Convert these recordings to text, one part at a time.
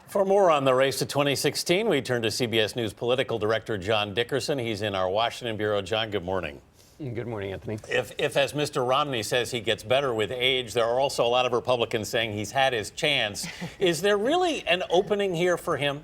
For more on the race to 2016, we turn to CBS News political director John Dickerson. He's in our Washington bureau. John, good morning. Good morning, Anthony. If, as Mr. Romney says, he gets better with age, there are also a lot of Republicans saying he's had his chance. Is there really an opening here for him?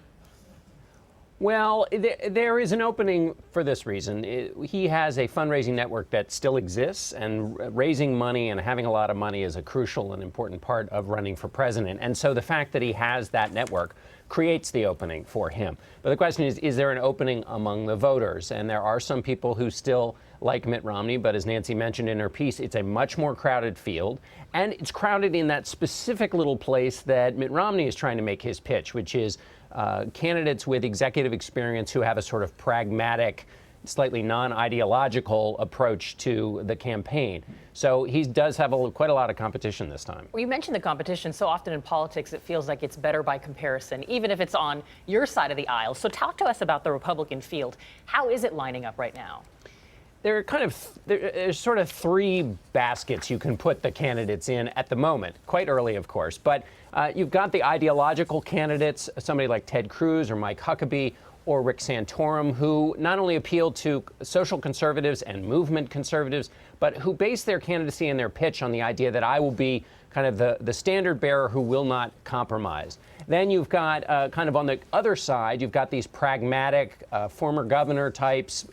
Well, there is an opening for this reason. He has a fundraising network that still exists, and raising money and having a lot of money is a crucial and important part of running for president. And so the fact that he has that network creates the opening for him. But the question is there an opening among the voters? And there are some people who still like Mitt Romney, but as Nancy mentioned in her piece, it's a much more crowded field, and it's crowded in that specific little place that Mitt Romney is trying to make his pitch, which is candidates with executive experience who have a sort of pragmatic, slightly non-ideological approach to the campaign. So he does have quite a lot of competition this time. Well, you mentioned the competition. So often in politics, it feels like it's better by comparison, even if it's on your side of the aisle. So talk to us about the Republican field. How is it lining up right now? There's sort of three baskets you can put the candidates in at the moment, quite early, of course. But you've got the ideological candidates, somebody like Ted Cruz or Mike Huckabee or Rick Santorum, who not only appeal to social conservatives and movement conservatives, but who base their candidacy and their pitch on the idea that I will be kind of the standard bearer who will not compromise. Then you've got kind of on the other side, you've got these pragmatic former governor types,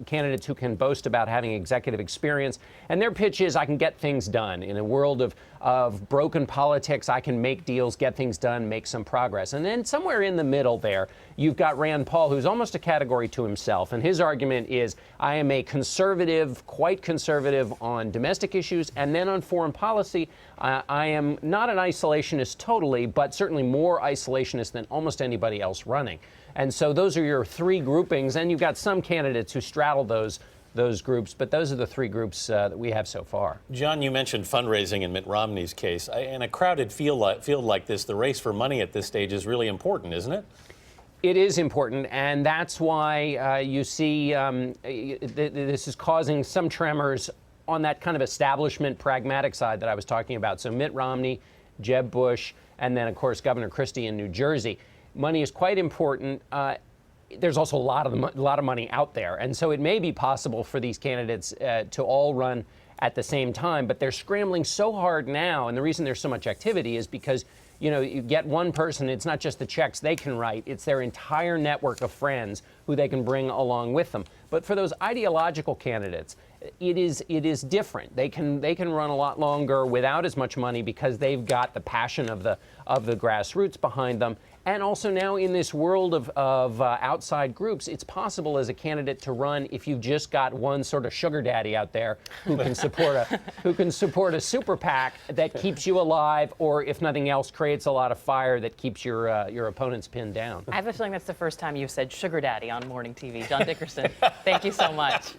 candidates who can boast about having executive experience. And their pitch is, I can get things done. In a world of broken politics, I can make deals, get things done, make some progress. And then somewhere in the middle there, you've got Rand Paul, who's almost a category to himself. And his argument is, I am a conservative, quite conservative on domestic issues. And then on foreign policy, I am not an isolationist totally, but certainly more isolationist than almost anybody else running. And so those are your three groupings. And you've got some candidates who straddle those groups, but those are the three groups that we have so far. John, you mentioned fundraising in Mitt Romney's case. In a crowded field like this, the race for money at this stage is really important, isn't it? It is important, and that's why you see this is causing some tremors on that kind of establishment pragmatic side that I was talking about. So Mitt Romney, Jeb Bush, and then, of course, Governor Christie in New Jersey. Money is quite important. There's also a lot of money out there. And so it may be possible for these candidates to all run at the same time, but they're scrambling so hard now. And the reason there's so much activity is because, you know, you get one person, it's not just the checks they can write, it's their entire network of friends who they can bring along with them. But for those ideological candidates, it is different. They can run a lot longer without as much money because they've got the passion of the grassroots behind them. And also now in this world of outside groups, it's possible as a candidate to run if you've just got one sort of sugar daddy out there who can support a super PAC that keeps you alive, or if nothing else, creates a lot of fire that keeps your opponents pinned down. I have a feeling that's the first time you've said sugar daddy on morning TV. John Dickerson, thank you so much.